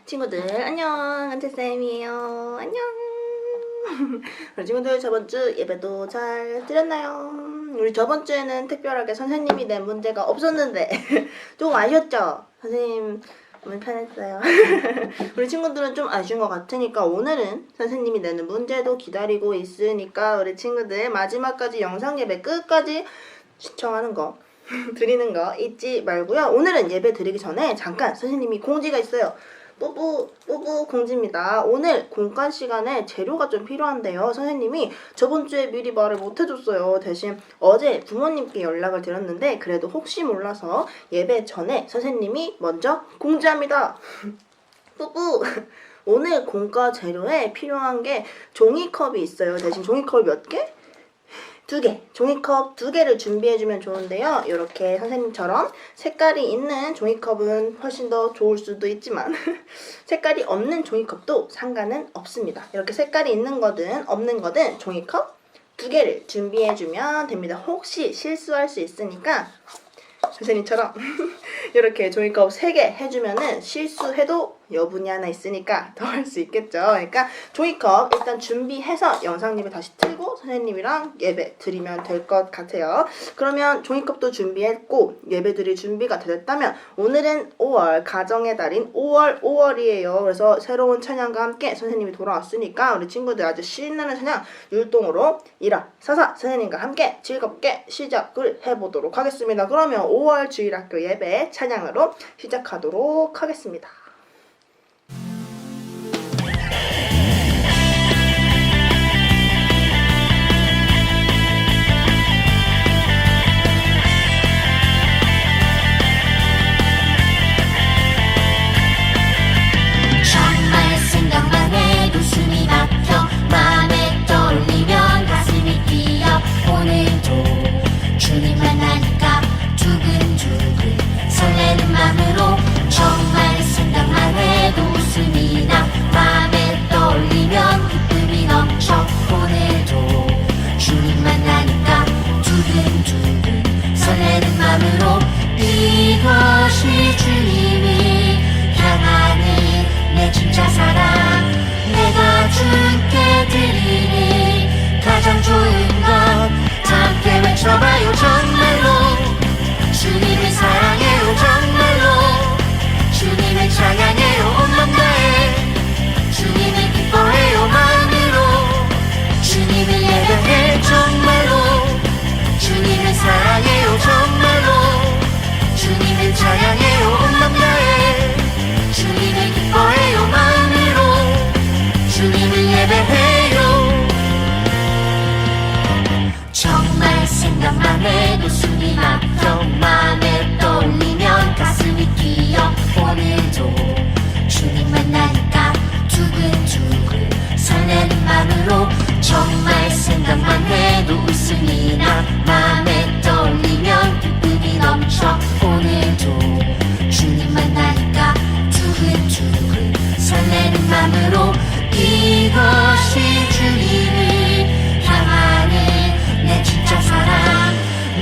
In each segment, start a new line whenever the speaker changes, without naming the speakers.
친구들 안녕, 한채쌤이에요. 안녕. 우리 친구들 저번주 예배도 잘 드렸나요? 우리 저번주에는 특별하게 선생님이 낸 문제가 없었는데 좀 아쉬웠죠? 선생님 너무 편했어요. 우리 친구들은 좀 아쉬운 것 같으니까 오늘은 선생님이 내는 문제도 기다리고 있으니까 우리 친구들 마지막까지 영상 예배 끝까지 시청하는 거 드리는 거 잊지 말고요. 오늘은 예배 드리기 전에 잠깐 선생님이 공지가 있어요. 뿌뿌 공지입니다. 오늘 공간 시간에 재료가 좀 필요한데요. 선생님이 저번 주에 미리 말을 못 해줬어요. 대신 어제 부모님께 연락을 드렸는데 그래도 혹시 몰라서 예배 전에 선생님이 먼저 공지합니다. 뿌뿌 오늘 공과 재료에 필요한 게 종이컵이 있어요. 대신 종이컵이 몇 개? 2개, 종이컵 2개를 준비해주면 좋은데요. 이렇게 선생님처럼 색깔이 있는 종이컵은 훨씬 더 좋을 수도 있지만 색깔이 없는 종이컵도 상관은 없습니다. 이렇게 색깔이 있는 거든 없는 거든 종이컵 2개를 준비해주면 됩니다. 혹시 실수할 수 있으니까 선생님처럼 이렇게 종이컵 3개 해주면은 실수해도 여분이 하나 있으니까 더 할 수 있겠죠. 그러니까 종이컵 일단 준비해서 영상 예배 다시 틀고 선생님이랑 예배 드리면 될 것 같아요. 그러면 종이컵도 준비했고 예배 드릴 준비가 됐다면 오늘은 5월 가정의 달인 5월이에요. 그래서 새로운 찬양과 함께 선생님이 돌아왔으니까 우리 친구들 아주 신나는 찬양 율동으로 일어서서 선생님과 함께 즐겁게 시작을 해보도록 하겠습니다. 그러면 5월 주일학교 예배 찬양으로 시작하도록 하겠습니다.
정말 생각만 해도 숨이 막혀 마음에 떠올리면 가슴이 뛰어 오늘도 주님 만나니까 두근두근 설레는 맘으로 정말 생각만 해도 웃음이 나 마음에 떠올리면 기쁨이 넘쳐 오늘도 주님 만나니까 두근두근 설레는 맘으로 이것이 주님이 향하는 내 진짜 사랑 내가 주께 드리니 가장 좋은 것 다 함께 외쳐봐요. 정말로 주님을 사랑해요. 정말로 주님을 찬양해요. 온 맘 다해 주님을 기뻐해요. 마음으로 주님을 예배해. 정말로 주님을 사랑해요. 정말로 주님을 찬양해요. 온 맘 다해 주님을 기뻐해요. 마음으로 주님을 예배해요. 정말 생각만 해도 숨이 막혀 마음에 떠올리면 가슴이 뛰어 오늘도 주님 만나니까 두근두근 설레는 맘으로 정말 생각만 해도 웃음이 나 마음에 떠올리면 기쁨이 넘쳐 오늘도 주님 만나니까 두근두근 설레는 맘으로 이것이 주님을 향하는 내 진짜 사랑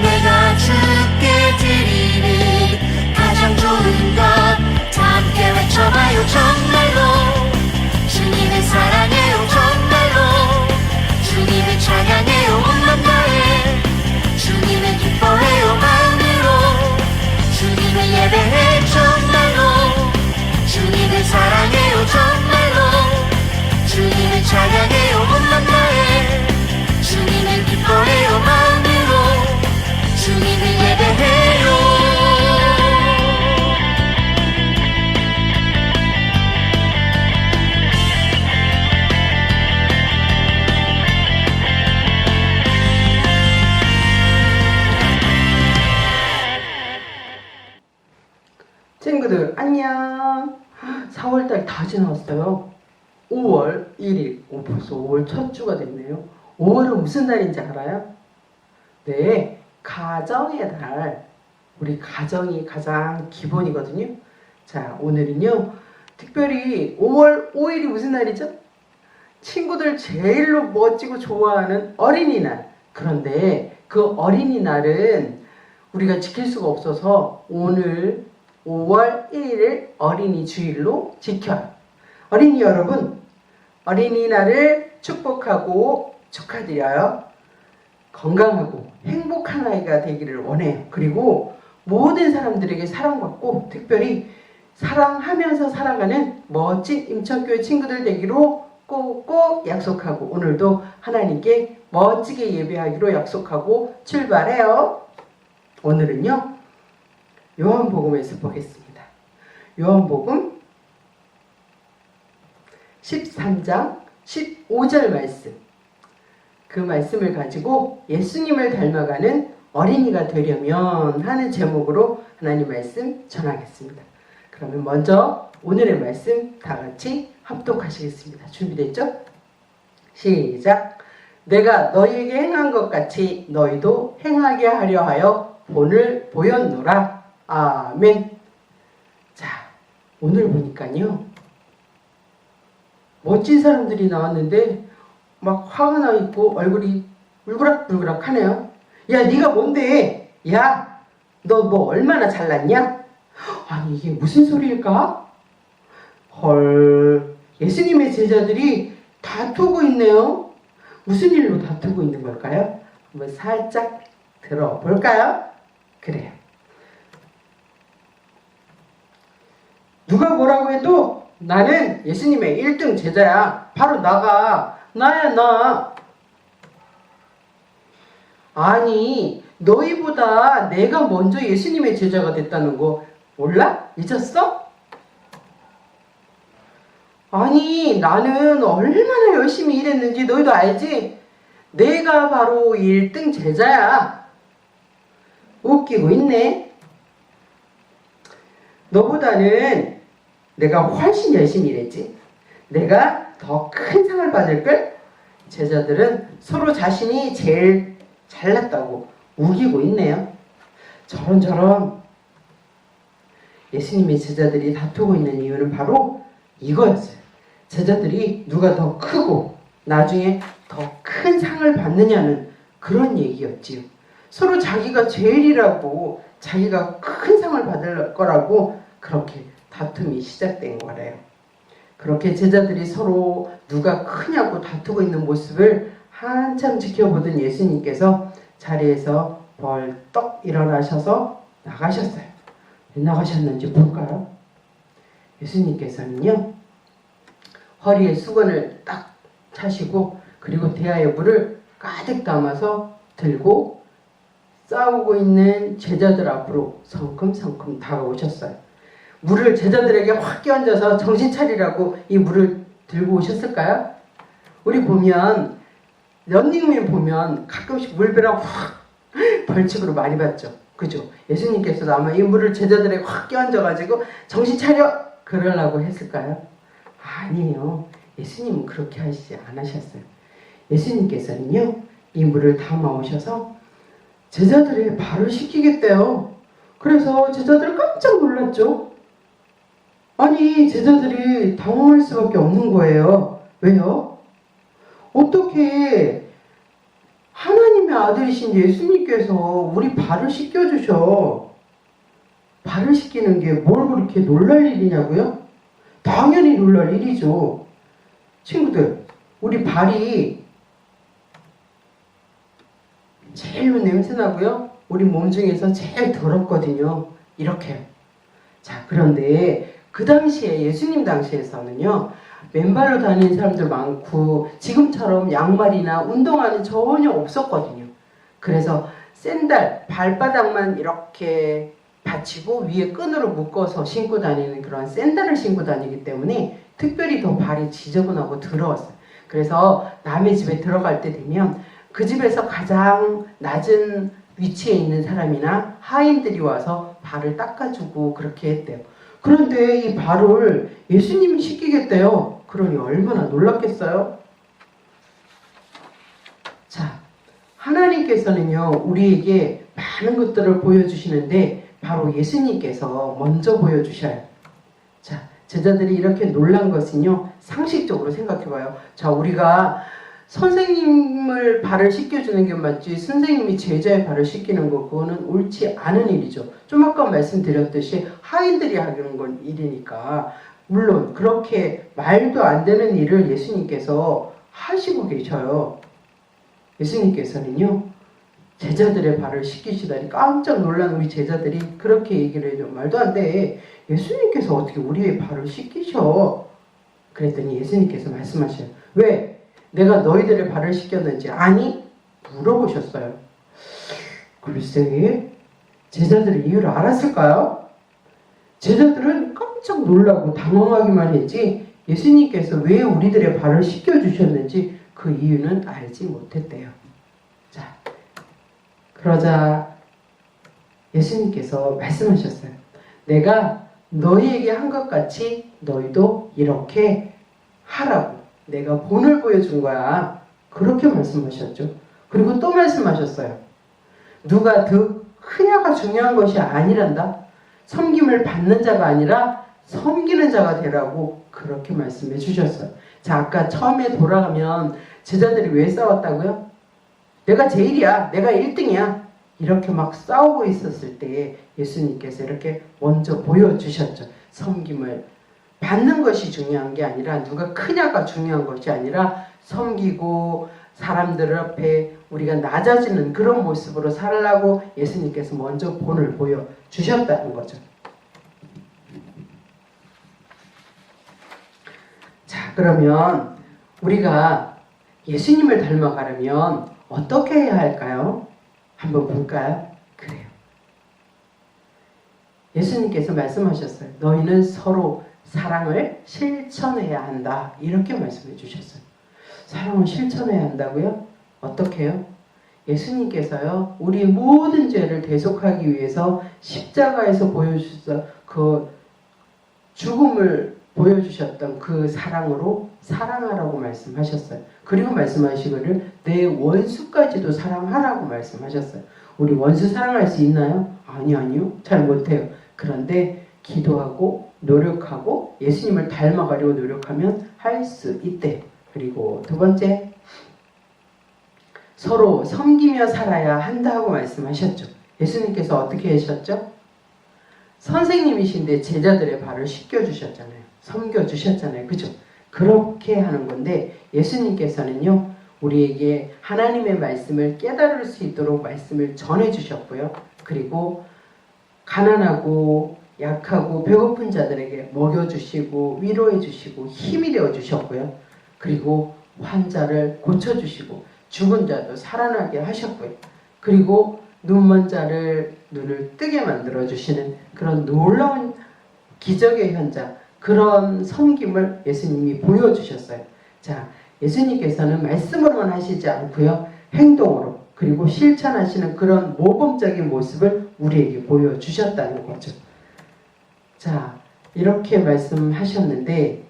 내가 주께 드리는 가장 좋은 것 다 함께 외쳐봐요. 정말로 주님을 사랑해요. 정말로 주님을 찬양해요. 온 맘 다해 주님을 기뻐해요. 마음으로 주님을 예배해. 정말로 주님을 사랑해요. 정말로 주님을 찬양해요. 온 맘 다해 주님을 기뻐해요. 마음으로 주님을 예배해요.
친구들 안녕. 4월달 다 지나왔어요. 5월 1일. 벌써 5월 첫 주가 됐네요. 5월은 무슨 달인지 알아요? 네, 가정의 달. 우리 가정이 가장 기본이거든요. 자, 오늘은요 특별히 5월 5일이 무슨 날이죠? 친구들 제일로 멋지고 좋아하는 어린이날. 그런데 그 어린이날은 우리가 지킬 수가 없어서 오늘 5월 1일을 어린이 주일로 지켜요. 어린이 여러분, 어린이날을 축복하고 축하드려요. 건강하고 행복한 아이가 되기를 원해요. 그리고 모든 사람들에게 사랑받고 특별히 사랑하면서 살아가는 멋진 임천교회 친구들 되기로 꼭꼭 약속하고 오늘도 하나님께 멋지게 예배하기로 약속하고 출발해요. 오늘은요, 요한복음에서 보겠습니다. 요한복음 13장 15절 말씀. 그 말씀을 가지고 예수님을 닮아가는 어린이가 되려면 하는 제목으로 하나님 말씀 전하겠습니다. 그러면 먼저 오늘의 말씀 다 같이 합독하시겠습니다. 준비됐죠? 시작! 내가 너희에게 행한 것 같이 너희도 행하게 하려 하여 본을 보였노라. 아멘. 자, 오늘 보니까요, 멋진 사람들이 나왔는데 막 화가 나 있고 얼굴이 울그락불그락 하네요. 야, 네가 뭔데? 야, 너 뭐 얼마나 잘났냐? 아니, 이게 무슨 소리일까? 헐, 예수님의 제자들이 다투고 있네요. 무슨 일로 다투고 있는 걸까요? 한번 살짝 들어볼까요? 그래요. 누가 뭐라고 해도 나는 예수님의 1등 제자야. 바로 나야 나. 아니, 너희보다 내가 먼저 예수님의 제자가 됐다는 거 몰라? 잊었어? 아니, 나는 얼마나 열심히 일했는지 너희도 알지? 내가 바로 1등 제자야. 웃기고 있네. 너보다는 내가 훨씬 열심히 일했지. 내가 더 큰 상을 받을걸? 제자들은 서로 자신이 제일 잘났다고 우기고 있네요. 저런저런. 예수님의 제자들이 다투고 있는 이유는 바로 이거였어요. 제자들이 누가 더 크고 나중에 더 큰 상을 받느냐는 그런 얘기였지요. 서로 자기가 제일이라고, 자기가 큰 상을 받을 거라고 그렇게 다툼이 시작된 거래요. 그렇게 제자들이 서로 누가 크냐고 다투고 있는 모습을 한참 지켜보던 예수님께서 자리에서 벌떡 일어나셔서 나가셨어요. 왜 나가셨는지 볼까요? 예수님께서는요, 허리에 수건을 딱 차시고 그리고 대야에 물을 가득 담아서 들고 싸우고 있는 제자들 앞으로 성큼성큼 다가오셨어요. 물을 제자들에게 확 끼얹어서 정신 차리라고 이 물을 들고 오셨을까요? 우리 보면, 런닝맨 보면 가끔씩 물벼락 확 벌칙으로 많이 받죠. 그죠? 예수님께서도 아마 이 물을 제자들에게 확 끼얹어가지고 정신 차려! 그러려고 했을까요? 아니에요. 예수님은 그렇게 하시지 않으셨어요. 예수님께서는요, 이 물을 담아오셔서 제자들의 발을 씻기겠대요. 그래서 제자들 깜짝 놀랐죠. 아니, 제자들이 당황할 수밖에 없는 거예요. 왜요? 어떻게 하나님의 아들이신 예수님께서 우리 발을 씻겨주셔. 발을 씻기는 게 뭘 그렇게 놀랄 일이냐고요? 당연히 놀랄 일이죠. 친구들, 우리 발이 제일로 냄새나고요, 우리 몸 중에서 제일 더럽거든요. 이렇게. 자, 그런데 그 당시에, 예수님 당시에서는요, 맨발로 다니는 사람들 많고 지금처럼 양말이나 운동화는 전혀 없었거든요. 그래서 샌들, 발바닥만 이렇게 받치고 위에 끈으로 묶어서 신고 다니는 그런 샌들을 신고 다니기 때문에 특별히 더 발이 지저분하고 더러웠어요. 그래서 남의 집에 들어갈 때 되면 그 집에서 가장 낮은 위치에 있는 사람이나 하인들이 와서 발을 닦아주고 그렇게 했대요. 그런데 이 발을 예수님이 씻기겠대요. 그러니 얼마나 놀랐겠어요? 자, 하나님께서는요, 우리에게 많은 것들을 보여주시는데 바로 예수님께서 먼저 보여주셔요. 자, 제자들이 이렇게 놀란 것은요, 상식적으로 생각해봐요. 자, 우리가 선생님을 발을 씻겨주는 게 맞지 선생님이 제자의 발을 씻기는 거 그거는 옳지 않은 일이죠. 좀 아까 말씀드렸듯이 하인들이 하는 건 일이니까 물론 그렇게 말도 안 되는 일을 예수님께서 하시고 계셔요. 예수님께서는요 제자들의 발을 씻기시다니 깜짝 놀란 우리 제자들이 그렇게 얘기를 해줘. 말도 안 돼. 예수님께서 어떻게 우리의 발을 씻기셔? 그랬더니 예수님께서 말씀하셔요. 왜? 내가 너희들의 발을 씻겼는지 아니? 물어보셨어요. 글쎄 제자들이 이유를 알았을까요? 제자들은 깜짝 놀라고 당황하기만 했지 예수님께서 왜 우리들의 발을 씻겨주셨는지 그 이유는 알지 못했대요. 자, 그러자 예수님께서 말씀하셨어요. 내가 너희에게 한 것 같이 너희도 이렇게 하라고 내가 본을 보여준 거야. 그렇게 말씀하셨죠. 그리고 또 말씀하셨어요. 누가 더 크냐가 중요한 것이 아니란다. 섬김을 받는 자가 아니라 섬기는 자가 되라고 그렇게 말씀해 주셨어요. 자, 아까 처음에 돌아가면 제자들이 왜 싸웠다고요? 내가 제일이야. 내가 1등이야. 이렇게 막 싸우고 있었을 때 예수님께서 이렇게 먼저 보여주셨죠. 섬김을 받는 것이 중요한 게 아니라 누가 크냐가 중요한 것이 아니라 섬기고 사람들 앞에 우리가 낮아지는 그런 모습으로 살라고 예수님께서 먼저 본을 보여주셨다는 거죠. 자, 그러면 우리가 예수님을 닮아가려면 어떻게 해야 할까요? 한번 볼까요? 그래요. 예수님께서 말씀하셨어요. 너희는 서로 사랑을 실천해야 한다. 이렇게 말씀해 주셨어요. 사랑을 실천해야 한다고요? 어떻게 해요? 예수님께서요. 우리 모든 죄를 대속하기 위해서 십자가에서 보여주셨던 그 죽음을 보여주셨던 그 사랑으로 사랑하라고 말씀하셨어요. 그리고 말씀하시기를 내 원수까지도 사랑하라고 말씀하셨어요. 우리 원수 사랑할 수 있나요? 아니요. 잘 못해요. 그런데 기도하고 노력하고 예수님을 닮아가려고 노력하면 할 수 있대. 그리고 두 번째, 서로 섬기며 살아야 한다고 말씀하셨죠. 예수님께서 어떻게 하셨죠? 선생님이신데 제자들의 발을 씻겨주셨잖아요. 섬겨주셨잖아요. 그죠? 그렇게 하는 건데 예수님께서는요. 우리에게 하나님의 말씀을 깨달을 수 있도록 말씀을 전해주셨고요. 그리고 가난하고 약하고 배고픈 자들에게 먹여주시고 위로해주시고 힘이 되어주셨고요. 그리고 환자를 고쳐주시고 죽은 자도 살아나게 하셨고요. 그리고 눈먼 자를 눈을 뜨게 만들어주시는 그런 놀라운 기적의 현장, 그런 섬김을 예수님이 보여주셨어요. 자, 예수님께서는 말씀으로만 하시지 않고요. 행동으로 그리고 실천하시는 그런 모범적인 모습을 우리에게 보여주셨다는 거죠. 자, 이렇게 말씀하셨는데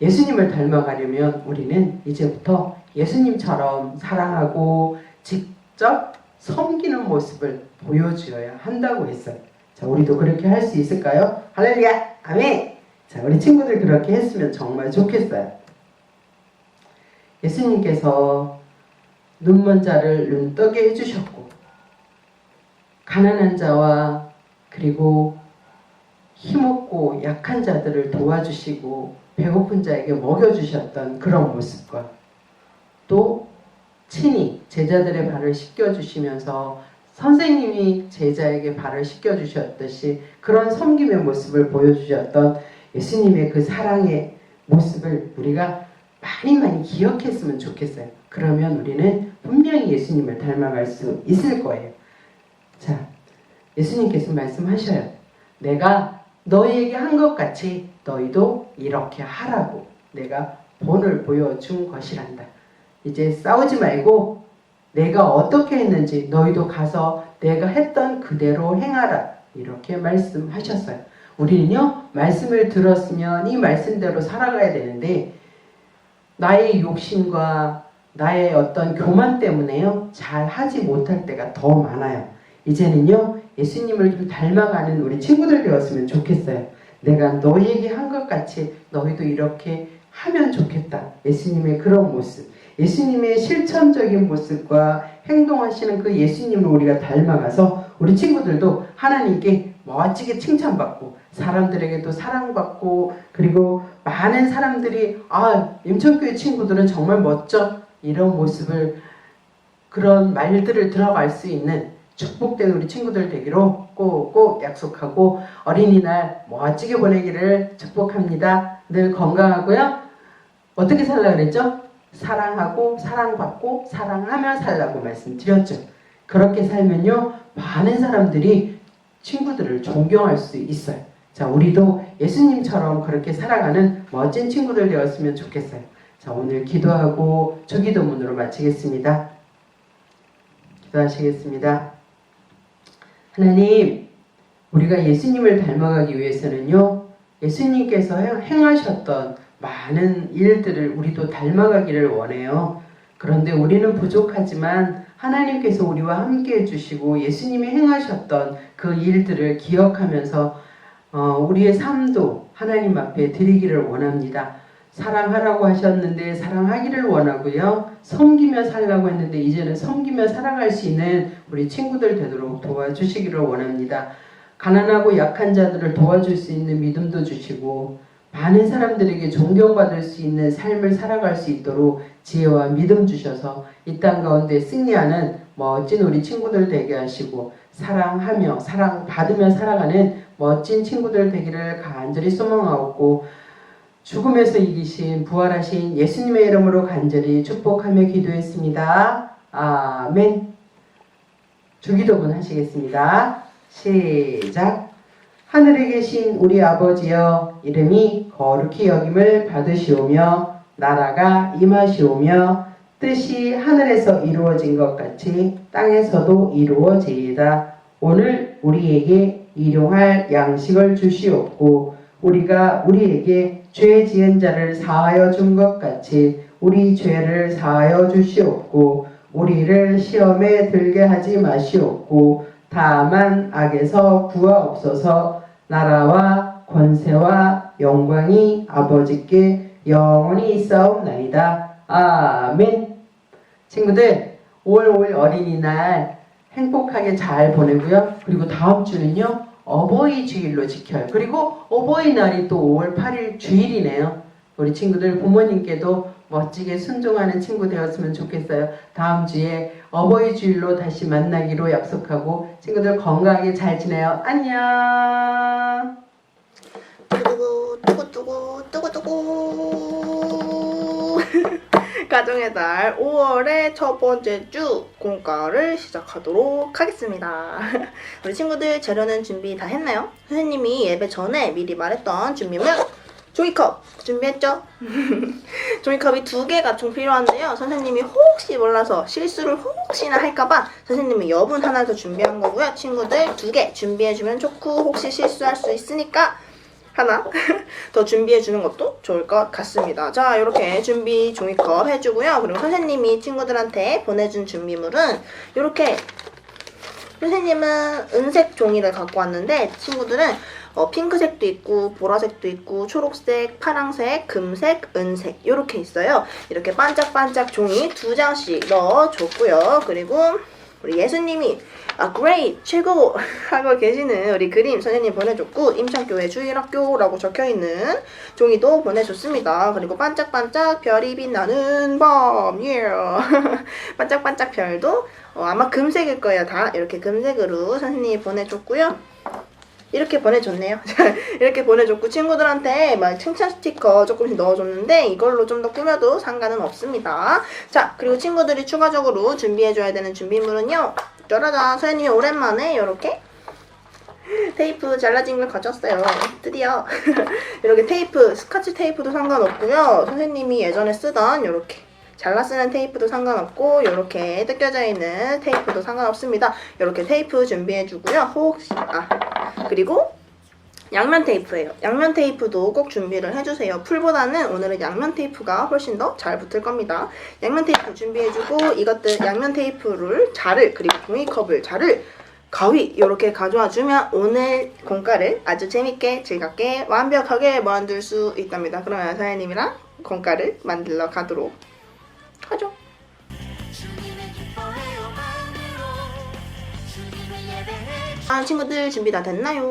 예수님을 닮아가려면 우리는 이제부터 예수님처럼 사랑하고 직접 섬기는 모습을 보여주어야 한다고 했어요. 자, 우리도 그렇게 할 수 있을까요? 할렐루야! 아멘! 자, 우리 친구들 그렇게 했으면 정말 좋겠어요. 예수님께서 눈먼 자를 눈뜨게 해주셨고 가난한 자와 그리고 힘없고 약한 자들을 도와주시고 배고픈 자에게 먹여주셨던 그런 모습과 또 친히 제자들의 발을 씻겨주시면서 선생님이 제자에게 발을 씻겨주셨듯이 그런 섬김의 모습을 보여주셨던 예수님의 그 사랑의 모습을 우리가 많이 기억했으면 좋겠어요. 그러면 우리는 분명히 예수님을 닮아갈 수 있을 거예요. 자, 예수님께서 말씀하셔요. 내가 너희에게 한 것 같이 너희도 이렇게 하라고 내가 본을 보여준 것이란다. 이제 싸우지 말고 내가 어떻게 했는지 너희도 가서 내가 했던 그대로 행하라. 이렇게 말씀하셨어요. 우리는요, 말씀을 들었으면 이 말씀대로 살아가야 되는데 나의 욕심과 나의 어떤 교만 때문에요, 잘 하지 못할 때가 더 많아요. 이제는요, 예수님을 좀 닮아가는 우리 친구들 되었으면 좋겠어요. 내가 너희에게 한 것 같이 너희도 이렇게 하면 좋겠다. 예수님의 그런 모습, 예수님의 실천적인 모습과 행동하시는 그 예수님을 우리가 닮아가서 우리 친구들도 하나님께 멋지게 칭찬받고 사람들에게도 사랑받고 그리고 많은 사람들이 임천교회 친구들은 정말 멋져 이런 모습을 그런 말들을 들어갈 수 있는 축복된 우리 친구들 되기로 꼭 약속하고 어린이날 멋지게 보내기를 축복합니다. 늘 건강하고요. 어떻게 살라 그랬죠? 사랑하고 사랑받고 사랑하며 살라고 말씀드렸죠. 그렇게 살면요 많은 사람들이 친구들을 존경할 수 있어요. 자, 우리도 예수님처럼 그렇게 살아가는 멋진 친구들 되었으면 좋겠어요. 자, 오늘 기도하고 초기도문으로 마치겠습니다. 기도하시겠습니다. 하나님, 우리가 예수님을 닮아가기 위해서는요 예수님께서 행하셨던 많은 일들을 우리도 닮아가기를 원해요. 그런데 우리는 부족하지만 하나님께서 우리와 함께 해주시고 예수님이 행하셨던 그 일들을 기억하면서 우리의 삶도 하나님 앞에 드리기를 원합니다. 사랑하라고 하셨는데 사랑하기를 원하고요. 섬기며 살라고 했는데 이제는 섬기며 살아갈 수 있는 우리 친구들 되도록 도와주시기를 원합니다. 가난하고 약한 자들을 도와줄 수 있는 믿음도 주시고 많은 사람들에게 존경받을 수 있는 삶을 살아갈 수 있도록 지혜와 믿음 주셔서 이 땅 가운데 승리하는 멋진 우리 친구들 되게 하시고 사랑하며 사랑받으며 살아가는 멋진 친구들 되기를 간절히 소망하고 죽음에서 이기신 부활하신 예수님의 이름으로 간절히 축복하며 기도했습니다. 아멘. 주기도문 하시겠습니다. 시작. 하늘에 계신 우리 아버지여, 이름이 거룩히 여김을 받으시오며 나라가 임하시오며 뜻이 하늘에서 이루어진 것 같이 땅에서도 이루어지이다. 오늘 우리에게 일용할 양식을 주시옵고 우리가 우리에게 죄 지은 자를 사하여 준 것 같이 우리 죄를 사하여 주시옵고 우리를 시험에 들게 하지 마시옵고 다만 악에서 구하옵소서. 나라와 권세와 영광이 아버지께 영원히 있사옵나이다. 아멘. 친구들 5월 5일 어린이날 행복하게 잘 보내고요. 그리고 다음 주는요 어버이 주일로 지켜요. 그리고 어버이날이 또 5월 8일 주일이네요. 우리 친구들 부모님께도 멋지게 순종하는 친구 되었으면 좋겠어요. 다음 주에 어버이 주일로 다시 만나기로 약속하고 친구들 건강하게 잘 지내요. 안녕.
두구두구 가정의 달 5월의 첫 번째 주 공과를 시작하도록 하겠습니다. 우리 친구들 재료는 준비 다 했나요? 선생님이 예배 전에 미리 말했던 준비물 종이컵 준비했죠? 종이컵이 2개가 총 필요한데요. 선생님이 혹시 몰라서 실수를 혹시나 할까봐 선생님이 여분 하나 더 준비한 거고요. 친구들 2개 준비해주면 좋고 혹시 실수할 수 있으니까 하나 더 준비해주는 것도 좋을 것 같습니다. 자, 이렇게 준비 종이컵 해주고요. 그리고 선생님이 친구들한테 보내준 준비물은 이렇게 선생님은 은색 종이를 갖고 왔는데 친구들은 핑크색도 있고 보라색도 있고 초록색, 파랑색, 금색, 은색 이렇게 있어요. 이렇게 반짝반짝 종이 2장씩 넣어줬고요. 그리고 우리 예수님이 great, 최고 하고 계시는 우리 그림 선생님 보내줬고 임창교회 주일학교라고 적혀있는 종이도 보내줬습니다. 그리고 반짝반짝 별이 빛나는 밤, 반짝반짝 별도 아마 금색일 거예요. 다 이렇게 금색으로 선생님이 보내줬고요. 이렇게 보내줬네요. 이렇게 보내줬고 친구들한테 막 칭찬 스티커 조금씩 넣어줬는데 이걸로 좀 더 꾸며도 상관은 없습니다. 자, 그리고 친구들이 추가적으로 준비해줘야 되는 준비물은요. 짜라잔, 선생님이 오랜만에 이렇게 테이프 잘라진 걸 가져왔어요. 드디어 이렇게 테이프, 스카치 테이프도 상관없고요. 선생님이 예전에 쓰던 이렇게 잘라 쓰는 테이프도 상관없고 이렇게 뜯겨져 있는 테이프도 상관없습니다. 이렇게 테이프 준비해주고요. 그리고 양면 테이프예요. 양면 테이프도 꼭 준비를 해주세요. 풀보다는 오늘은 양면 테이프가 훨씬 더 잘 붙을 겁니다. 양면 테이프 준비해주고 이것들 양면 테이프를 자를 그리고 종이컵을 자를 가위 이렇게 가져와 주면 오늘 공과를 아주 재밌게 즐겁게 완벽하게 만들 수 있답니다. 그러면 사장님이랑 공과를 만들러 가도록 하죠. 아, 친구들 준비 다 됐나요?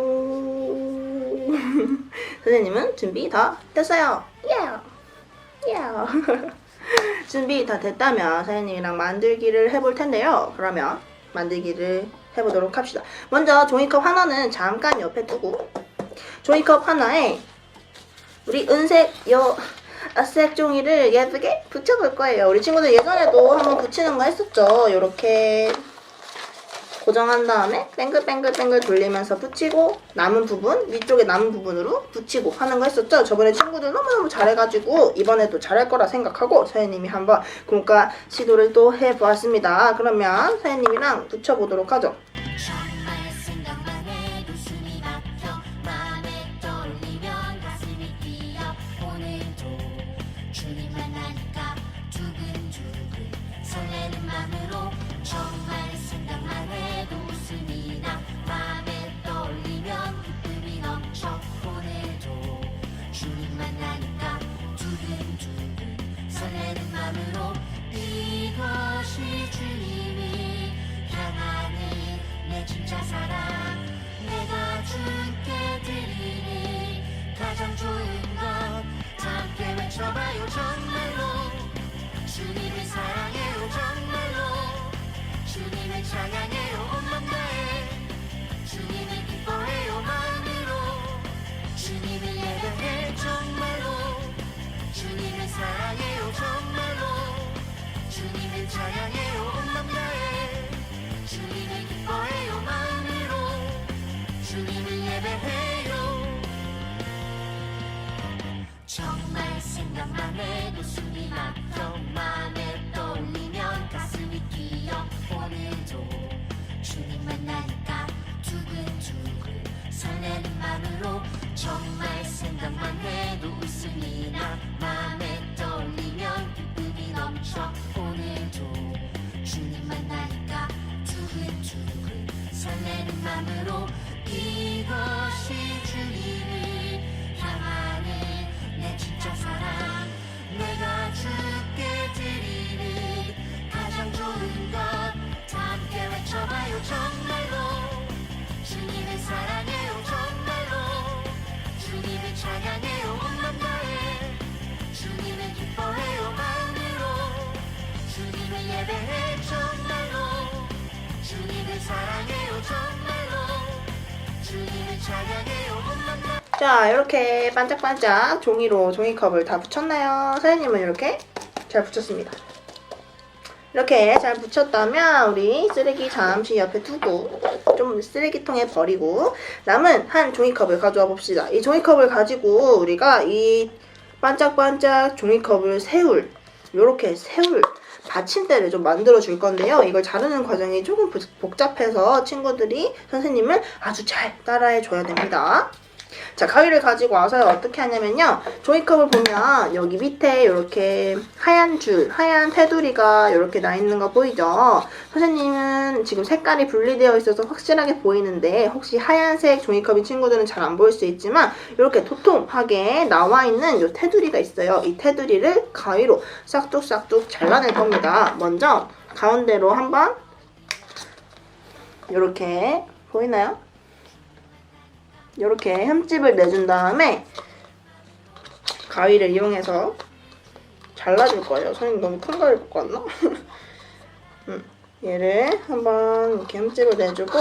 선생님은 준비 다 됐어요. 준비 다 됐다면 선생님이랑 만들기를 해볼 텐데요. 그러면 만들기를 해보도록 합시다. 먼저 종이컵 하나는 잠깐 옆에 두고 종이컵 하나에 우리 은색 색 종이를 예쁘게 붙여볼 거예요. 우리 친구들 예전에도 한번 붙이는 거 했었죠. 이렇게 고정한 다음에 뱅글뱅글 돌리면서 붙이고 남은 부분, 위쪽에 남은 부분으로 붙이고 하는 거 했었죠. 저번에 친구들 너무너무 잘해가지고 이번에도 잘할 거라 생각하고 서현님이 한번 공과 시도를 또 해보았습니다. 그러면 서현님이랑 붙여보도록 하죠.
정말 생각만 해도 숨이 막혀 맘에 떠올리면 가슴이 뛰어 오늘도 주님 만나니까 두근두근 설레는 맘으로 정말 생각만 해도 웃음이 나 맘에 떠올리면 기쁨이 넘쳐 오늘도 주님 만나니까 두근두근 설레는 맘으로 이것이 주님이 향하는 내 진짜 사랑 내가 주께 드리니 가장 좋은 것 함께 외쳐봐요 정말로 주님을 사랑해요 정말로 주님을 찬양해요 온 맘 다해 주님을 기뻐해요 마음으로 주님을 예배해 정말로 주님을 사랑해요 정말로 주님을 찬양해요 온 맘 다해 주님을 기뻐해요 마음으로 주님을 예배해요 정말 생각만 해도 숨이 막혀 맘에 떠올리면 가슴이 뛰어 오늘도 주님 만나니까 두근두근 설레는 맘으로 정말 생각만 해도 웃음이 나 맘에 떠올리면 기쁨이 넘쳐 오늘도 주님 만나니까 두근두근 설레는 맘으로 이것이 주님을 향하는 내 진짜 사랑 내가 주께 드리는 가장 좋은 것 함께 외쳐봐요 정말로 주님을 사랑해요 정말로 주님을 찬양해요 온 맘 다해 주님을 기뻐해요 마음으로 주님을 예배해 정말로 주님을 사랑해요 정말로 주님을 찬양해요 온 맘 다해
자, 이렇게 반짝반짝 종이로 종이컵을 다 붙였나요? 서현님은 이렇게 잘 붙였습니다. 이렇게 잘 붙였다면 우리 쓰레기 잠시 옆에 두고 좀 쓰레기통에 버리고 남은 한 종이컵을 가져와 봅시다. 이 종이컵을 가지고 우리가 이 반짝반짝 종이컵을 요렇게 세울 받침대를 좀 만들어 줄 건데요. 이걸 자르는 과정이 조금 복잡해서 친구들이 선생님을 아주 잘 따라해 줘야 됩니다. 자, 가위를 가지고 와서 어떻게 하냐면요. 종이컵을 보면 여기 밑에 이렇게 하얀 테두리가 이렇게 나 있는 거 보이죠? 선생님은 지금 색깔이 분리되어 있어서 확실하게 보이는데 혹시 하얀색 종이컵인 친구들은 잘 안 보일 수 있지만 이렇게 도톰하게 나와 있는 이 테두리가 있어요. 이 테두리를 가위로 싹둑싹둑 잘라낼 겁니다. 먼저 가운데로 한번 이렇게 보이나요? 이렇게 흠집을 내준 다음에 가위를 이용해서 잘라줄 거예요. 선생님 너무 큰 가위 갖고 왔나? 얘를 한번 이렇게 흠집을 내주고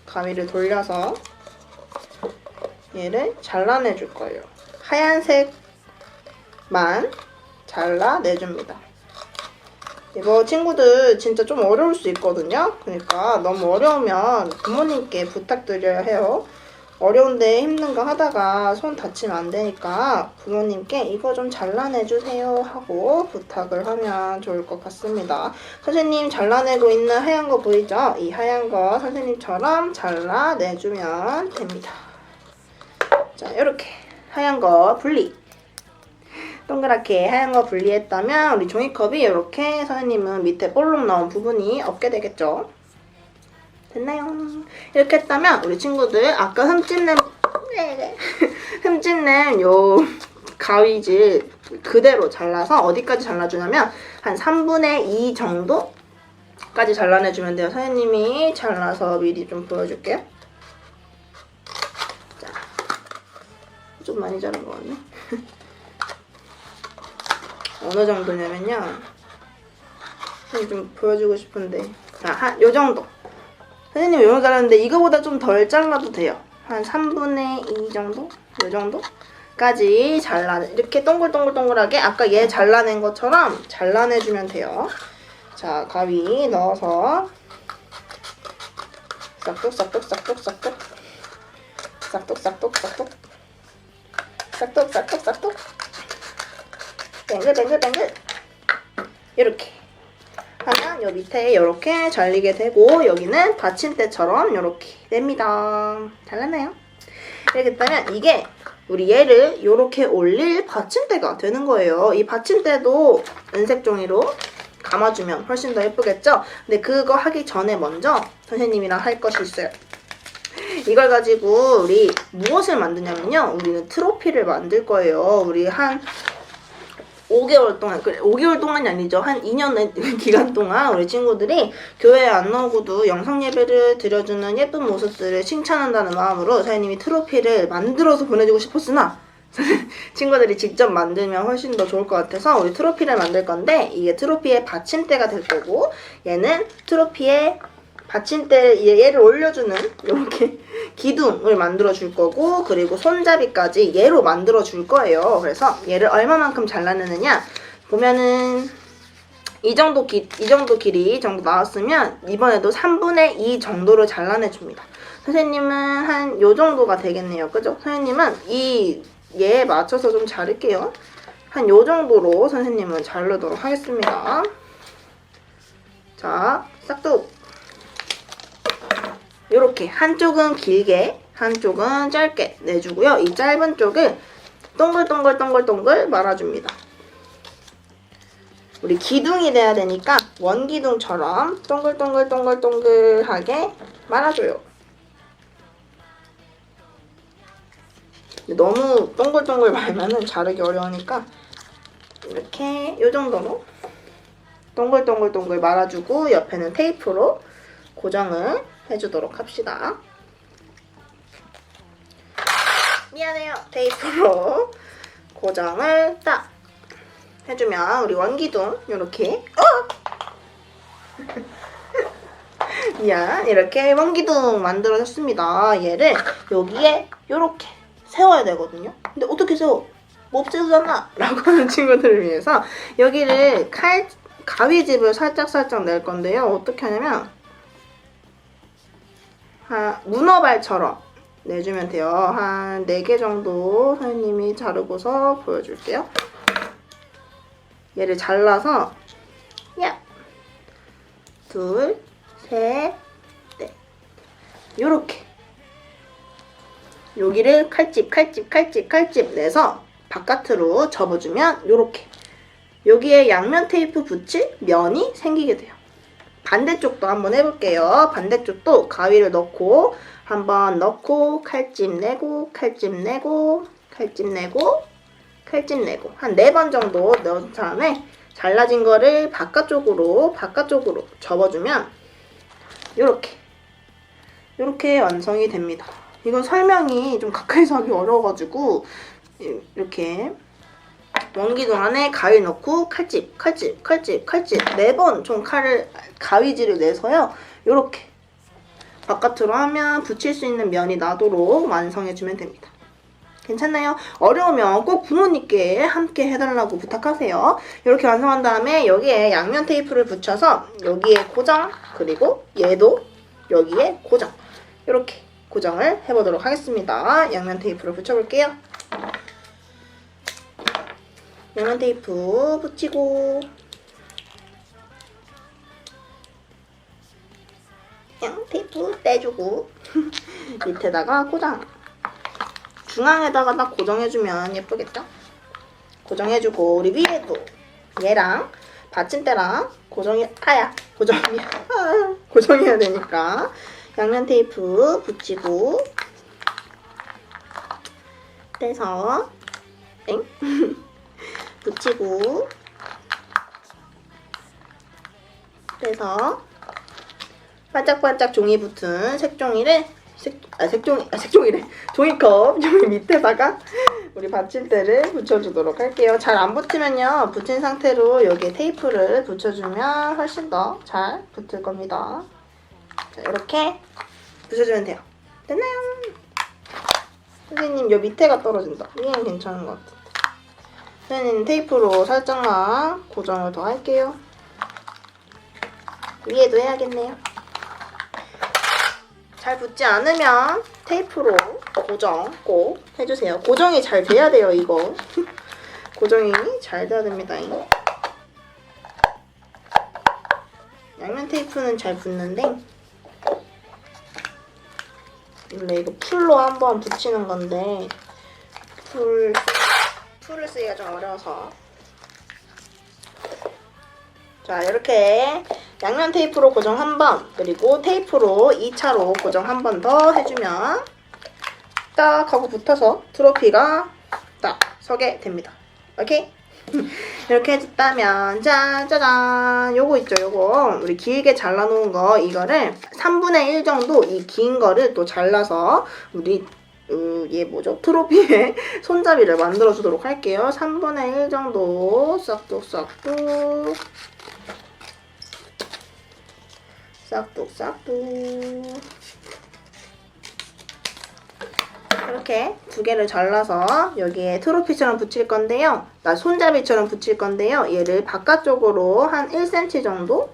가위를 돌려서 얘를 잘라내줄 거예요. 하얀색만 잘라내줍니다. 이거 친구들 진짜 좀 어려울 수 있거든요. 그러니까 너무 어려우면 부모님께 부탁드려야 해요. 어려운데 힘든 거 하다가 손 다치면 안 되니까 부모님께 이거 좀 잘라내주세요 하고 부탁을 하면 좋을 것 같습니다. 선생님 잘라내고 있는 하얀 거 보이죠? 이 하얀 거 선생님처럼 잘라내주면 됩니다. 자, 이렇게 하얀 거 분리. 동그랗게 하얀 거 분리했다면 우리 종이컵이 이렇게 선생님은 밑에 볼록 나온 부분이 없게 되겠죠. 됐나요? 이렇게 했다면 우리 친구들 아까 흠집낸 흠집낸 요 가위질 그대로 잘라서 어디까지 잘라주냐면 한 3분의 2 정도까지 잘라내주면 돼요. 선생님이 잘라서 미리 좀 보여줄게요. 자, 좀 많이 자른 것 같네. 어느 정도냐면요. 좀 보여주고 싶은데, 자, 한 요 정도. 선생님 요 정도 잘랐는데 이거보다 좀 덜 잘라도 돼요. 한 3분의 2 정도? 요 정도까지 이렇게 동글동글동글하게 아까 얘 잘라낸 것처럼 잘라내주면 돼요. 자, 가위 넣어서 싹둑싹둑싹둑싹둑 싹둑싹둑싹둑 싹둑싹둑싹둑 뱅글뱅글뱅글 이렇게 하면 요 밑에 이렇게 잘리게 되고 여기는 받침대처럼 이렇게 됩니다. 잘랐나요? 이렇게 했다면 이게 우리 얘를 이렇게 올릴 받침대가 되는 거예요. 이 받침대도 은색 종이로 감아주면 훨씬 더 예쁘겠죠? 근데 그거 하기 전에 먼저 선생님이랑 할 것이 있어요. 이걸 가지고 우리 무엇을 만드냐면요. 우리는 트로피를 만들 거예요. 우리 한 5개월 동안, 5개월 동안이 아니죠. 한 2년의 기간 동안 우리 친구들이 교회에 안 나오고도 영상 예배를 드려주는 예쁜 모습들을 칭찬한다는 마음으로 선생님이 트로피를 만들어서 보내주고 싶었으나 친구들이 직접 만들면 훨씬 더 좋을 것 같아서 우리 트로피를 만들 건데 이게 트로피의 받침대가 될 거고 얘는 트로피의 받침대 얘를 올려주는 이렇게 기둥을 만들어 줄 거고 그리고 손잡이까지 얘로 만들어 줄 거예요. 그래서 얘를 얼마만큼 잘라내느냐 보면은 이 정도 길이 정도 나왔으면 이번에도 3분의 2 정도를 잘라내 줍니다. 선생님은 한 요 정도가 되겠네요. 그죠? 선생님은 얘에 맞춰서 좀 자를게요. 한 요 정도로 선생님은 자르도록 하겠습니다. 자, 싹둑 요렇게 한쪽은 길게 한쪽은 짧게 내주고요. 이 짧은 쪽을 동글동글동글동글 말아줍니다. 우리 기둥이 돼야 되니까 원기둥처럼 동글동글동글동글하게 말아줘요. 너무 동글동글 말면은 자르기 어려우니까 이렇게 요 정도로 동글동글동글 말아주고 옆에는 테이프로 고정을 해주도록 합시다. 미안해요. 테이프로 고정을 딱 해주면 우리 원기둥 이렇게 미안 이렇게 원기둥 만들어졌습니다. 얘를 여기에 이렇게 세워야 되거든요. 근데 어떻게 세워? 못 세우잖아 라고 하는 친구들을 위해서 여기를 가위집을 살짝살짝 낼 건데요. 어떻게 하냐면 문어발처럼 내주면 돼요. 한 4개 정도 선생님이 자르고서 보여줄게요. 얘를 잘라서 야! 둘, 셋, 넷 요렇게 여기를 칼집 내서 바깥으로 접어주면 요렇게 여기에 양면 테이프 붙일 면이 생기게 돼요. 반대쪽도 한번 해볼게요. 반대쪽도 가위를 넣고 한번 넣고 칼집 내고 칼집 내고 칼집 내고 칼집 내고 한 4번 정도 넣은 다음에 잘라진 거를 바깥쪽으로 접어주면 요렇게 완성이 됩니다. 이건 설명이 좀 가까이서 하기 어려워가지고 이렇게 원기둥 안에 가위 넣고 칼집 4번 좀 가위질을 내서요. 요렇게 바깥으로 하면 붙일 수 있는 면이 나도록 완성해주면 됩니다. 괜찮나요? 어려우면 꼭 부모님께 함께 해달라고 부탁하세요. 이렇게 완성한 다음에 여기에 양면 테이프를 붙여서 여기에 고정 그리고 얘도 여기에 고정 이렇게 고정을 해보도록 하겠습니다. 양면 테이프를 붙여볼게요. 양면 테이프 붙이고 양 테이프 떼주고 밑에다가 고정 중앙에다가 딱 고정해주면 예쁘겠죠? 고정해주고 우리 위에도 얘랑 받침대랑 고정해야 되니까 양면 테이프 붙이고 떼서 엥? 붙이고 떼서 반짝반짝 종이 붙은 종이컵 종이 밑에다가 우리 받침대를 붙여주도록 할게요. 잘 안 붙으면요, 붙인 상태로 여기에 테이프를 붙여주면 훨씬 더 잘 붙을 겁니다. 자, 이렇게 붙여주면 돼요. 됐나요? 선생님, 요 밑에가 떨어진다. 위에는 괜찮은 것 같은데. 선생님, 테이프로 살짝만 고정을 더 할게요. 위에도 해야겠네요. 잘 붙지 않으면 테이프로 고정 꼭 해주세요. 고정이 잘 돼야 돼요, 이거. 고정이 잘 돼야 됩니다. 양면 테이프는 잘 붙는데 원래 이거 풀로 한번 붙이는 건데 풀을 쓰기가 좀 어려워서. 자, 이렇게 양면 테이프로 고정 한 번, 그리고 테이프로 2차로 고정 한 번 더 해주면 딱 하고 붙어서 트로피가 딱 서게 됩니다. 오케이? 이렇게 해줬다면 짜자잔, 요거 있죠, 요거 우리 길게 잘라놓은 거, 이거를 3분의 1 정도 이 긴 거를 또 잘라서 우리 얘 뭐죠? 트로피에 손잡이를 만들어 주도록 할게요. 3분의 1 정도 싹둑싹둑 싹둑싹둑 이렇게 두 개를 잘라서 여기에 트로피처럼 붙일 건데요. 손잡이처럼 붙일 건데요. 얘를 바깥쪽으로 한 1cm 정도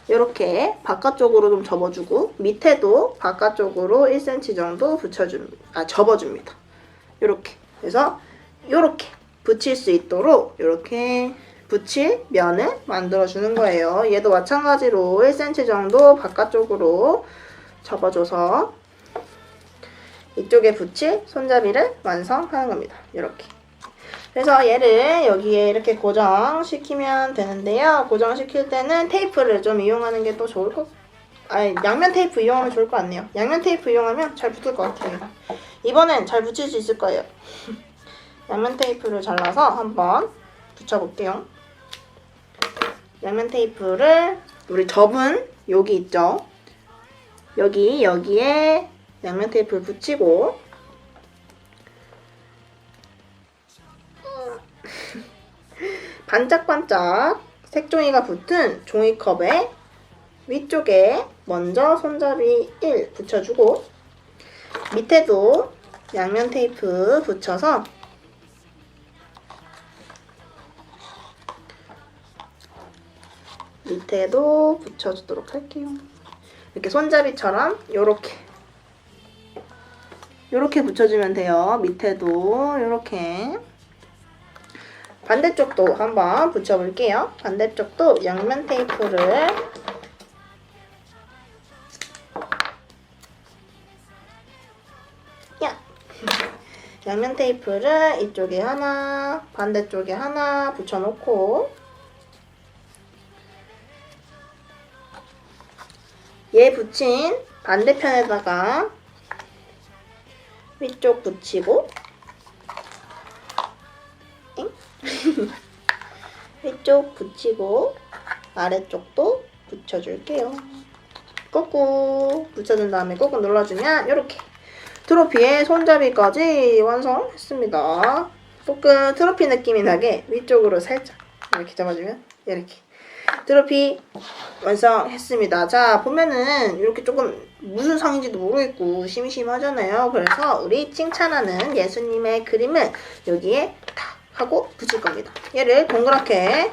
이렇게 바깥쪽으로 좀 접어주고 밑에도 바깥쪽으로 1cm 정도 접어줍니다. 이렇게. 그래서 이렇게 붙일 수 있도록 이렇게 붙일 면을 만들어주는 거예요. 얘도 마찬가지로 1cm 정도 바깥쪽으로 접어줘서 이쪽에 붙일 손잡이를 완성하는 겁니다. 이렇게. 그래서 얘를 여기에 이렇게 고정시키면 되는데요. 고정시킬 때는 테이프를 좀 이용하는 게 또 좋을 것 양면 테이프 이용하면 좋을 것 같네요. 양면 테이프 이용하면 잘 붙을 것 같아요. 이번엔 잘 붙일 수 있을 거예요. 양면 테이프를 잘라서 한번 붙여볼게요. 양면 테이프를 우리 접은 여기 있죠? 여기에 양면 테이프를 붙이고 반짝반짝 색종이가 붙은 종이컵의 위쪽에 먼저 손잡이 1 붙여주고 밑에도 양면 테이프 붙여서 밑에도 붙여주도록 할게요. 이렇게 손잡이처럼 요렇게 붙여주면 돼요. 밑에도 요렇게. 반대쪽도 한번 붙여볼게요. 반대쪽도 양면 테이프를 양면 테이프를 이쪽에 하나, 반대쪽에 하나 붙여놓고 얘 붙인 반대편에다가 위쪽 붙이고 위쪽 붙이고 아래쪽도 붙여줄게요. 꾹꾹 붙여준 다음에 꾹꾹 눌러주면 이렇게 트로피의 손잡이까지 완성했습니다. 조금 트로피 느낌이 나게 위쪽으로 살짝 이렇게 잡아주면 이렇게 트로피 완성했습니다. 자, 보면은 이렇게 조금 무슨 상인지도 모르겠고 심심하잖아요. 그래서 우리 칭찬하는 예수님의 그림을 여기에 탁 하고 붙일 겁니다. 얘를 동그랗게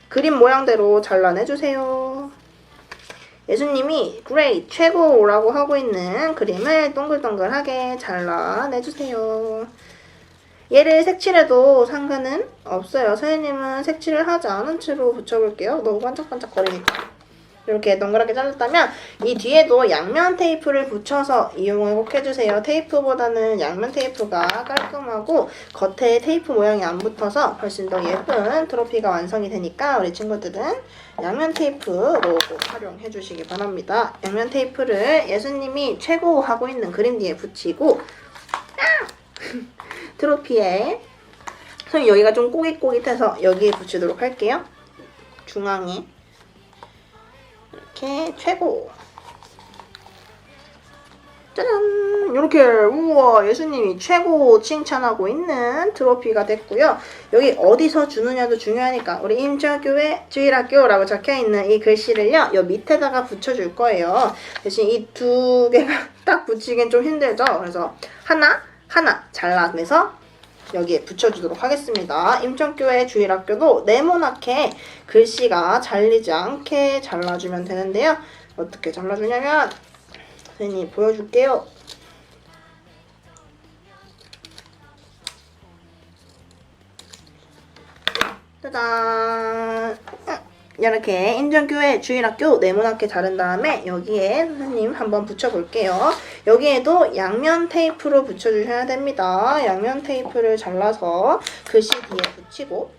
그림 모양대로 잘라내주세요. 예수님이 great, 최고라고 하고 있는 그림을 동글동글하게 잘라내주세요. 얘를 색칠해도 상관은 없어요. 선생님은 색칠을 하지 않은 채로 붙여볼게요. 너무 반짝반짝거리니까. 이렇게 동그랗게 잘랐다면 이 뒤에도 양면 테이프를 붙여서 이용을 꼭 해주세요. 테이프보다는 양면 테이프가 깔끔하고 겉에 테이프 모양이 안 붙어서 훨씬 더 예쁜 트로피가 완성이 되니까 우리 친구들은 양면 테이프로 꼭 활용해 주시기 바랍니다. 양면 테이프를 예수님이 최고 하고 있는 그림 뒤에 붙이고 트로피에 손 여기가 좀 꼬깃꼬깃해서 여기에 붙이도록 할게요. 중앙에 이렇게 최고. 짜잔! 이렇게 우와 예수님이 최고 칭찬하고 있는 트로피가 됐고요. 여기 어디서 주느냐도 중요하니까 우리 임철교회 주일학교라고 적혀있는 이 글씨를요. 요 밑에다가 붙여줄 거예요. 대신 이 두 개가 딱 붙이기엔 좀 힘들죠. 그래서 하나 잘라내서 여기에 붙여주도록 하겠습니다. 임천교회 주일학교도 네모나게 글씨가 잘리지 않게 잘라주면 되는데요. 어떻게 잘라주냐면 선생님이 보여줄게요. 짜잔! 이렇게 임천교회 주일학교 네모나게 자른 다음에 여기에 선생님 한번 붙여볼게요. 여기에도 양면 테이프로 붙여주셔야 됩니다. 양면 테이프를 잘라서 글씨 뒤에 붙이고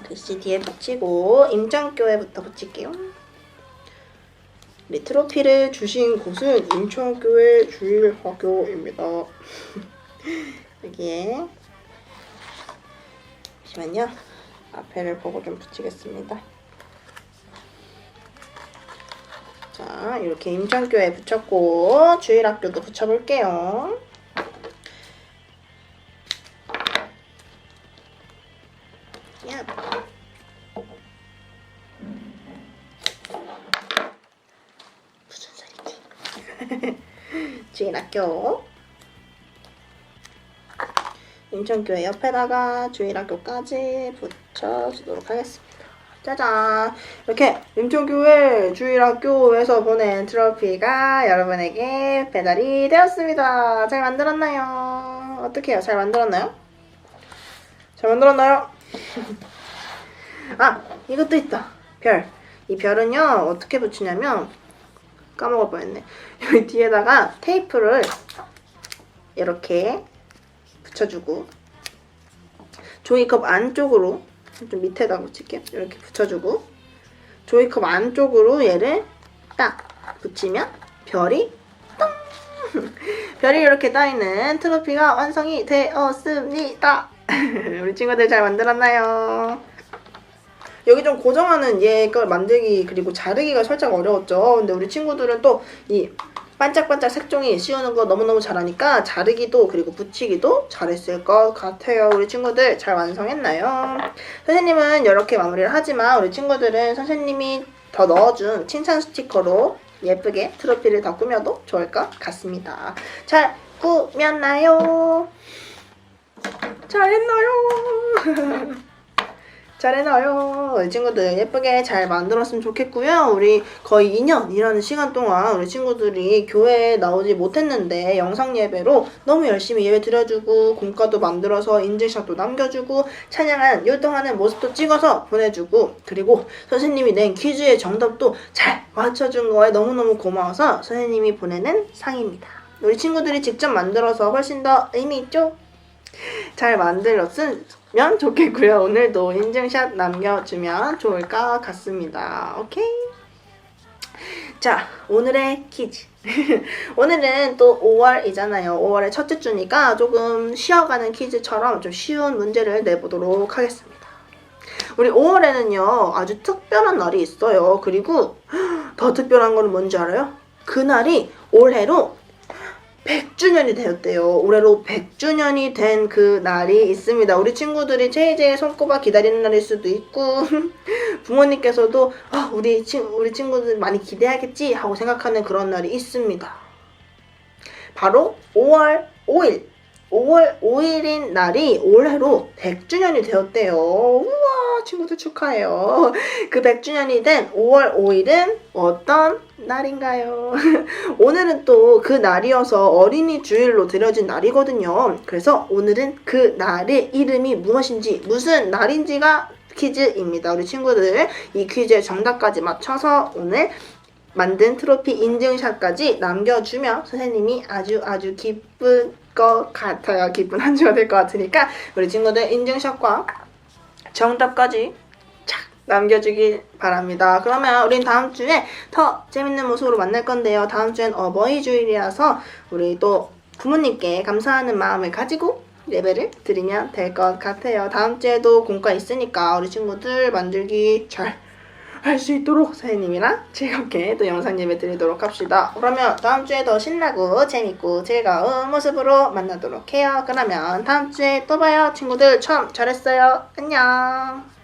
글씨 뒤에 붙이고 임천교회부터 붙일게요. 우리 트로피를 주신 곳은 임천교회 주일학교입니다. 여기에 잠시만요. 앞에를 보고 좀 붙이겠습니다. 자, 이렇게 임천교회 붙였고 주일학교도 붙여볼게요. 야. 무슨 소리지? 주일학교 임천교회 옆에다가 주일학교까지 붙여주도록 하겠습니다. 짜잔! 이렇게 임천교회 주일학교에서 보낸 트로피가 여러분에게 배달이 되었습니다. 잘 만들었나요? 어떻게 해요? 잘 만들었나요? 잘 만들었나요? 아! 이것도 있다. 별. 이 별은요 어떻게 붙이냐면 까먹을 뻔했네. 여기 뒤에다가 테이프를 이렇게 붙여주고 종이컵 안쪽으로 좀 밑에다 붙일게요. 이렇게 붙여주고 종이컵 안쪽으로 얘를 딱 붙이면 별이 똥! 별이 이렇게 따있는 트로피가 완성이 되었습니다. 우리 친구들 잘 만들었나요? 여기 좀 고정하는 얘 걸 만들기 그리고 자르기가 살짝 어려웠죠. 근데 우리 친구들은 또 이 반짝반짝 색종이 씌우는 거 너무너무 잘하니까 자르기도 그리고 붙이기도 잘했을 것 같아요. 우리 친구들 잘 완성했나요? 선생님은 이렇게 마무리를 하지만 우리 친구들은 선생님이 더 넣어준 칭찬 스티커로 예쁘게 트로피를 더 꾸며도 좋을 것 같습니다. 잘 꾸몄나요? 잘했나요? 잘해놔요. 우리 친구들 예쁘게 잘 만들었으면 좋겠고요. 우리 거의 2년이라는 시간 동안 우리 친구들이 교회에 나오지 못했는데 영상 예배로 너무 열심히 예배 드려주고 공과도 만들어서 인증샷도 남겨주고 찬양한 요동하는 모습도 찍어서 보내주고 그리고 선생님이 낸 퀴즈의 정답도 잘 맞춰준 거에 너무너무 고마워서 선생님이 보내는 상입니다. 우리 친구들이 직접 만들어서 훨씬 더 의미 있죠? 잘 만들었으면 좋겠고요. 오늘도 인증샷 남겨주면 좋을 것 같습니다. 오케이? 자, 오늘의 퀴즈. 오늘은 또 5월이잖아요. 5월의 첫째 주니까 조금 쉬어가는 퀴즈처럼 좀 쉬운 문제를 내보도록 하겠습니다. 우리 5월에는요, 아주 특별한 날이 있어요. 그리고 더 특별한 거는 뭔지 알아요? 그날이 올해로 100주년이 되었대요. 올해로 100주년이 된 그 날이 있습니다. 우리 친구들이 제일 손꼽아 기다리는 날일 수도 있고 부모님께서도 우리 친구들 많이 기대하겠지 하고 생각하는 그런 날이 있습니다. 바로 5월 5일. 5월 5일인 날이 올해로 100주년이 되었대요. 우와, 친구들 축하해요. 그 100주년이 된 5월 5일은 어떤 날인가요? 오늘은 또 그 날이어서 어린이 주일로 드려진 날이거든요. 그래서 오늘은 그 날의 이름이 무엇인지, 무슨 날인지가 퀴즈입니다. 우리 친구들 이 퀴즈의 정답까지 맞춰서 오늘 만든 트로피 인증샷까지 남겨주면 선생님이 아주 기쁜 것 같아요. 기쁜 한 주가 될 것 같으니까 우리 친구들 인증샷과 정답까지 착 남겨주길 바랍니다. 그러면 우린 다음 주에 더 재밌는 모습으로 만날 건데요. 다음 주엔 어버이 주일이라서 우리 또 부모님께 감사하는 마음을 가지고 예배를 드리면 될 것 같아요. 다음 주에도 공과 있으니까 우리 친구들 만들기 잘 할 수 있도록 선생님이랑 즐겁게 또 영상 예배 드리도록 합시다. 그러면 다음 주에 더 신나고 재밌고 즐거운 모습으로 만나도록 해요. 그러면 다음 주에 또 봐요. 친구들 참 잘했어요. 안녕.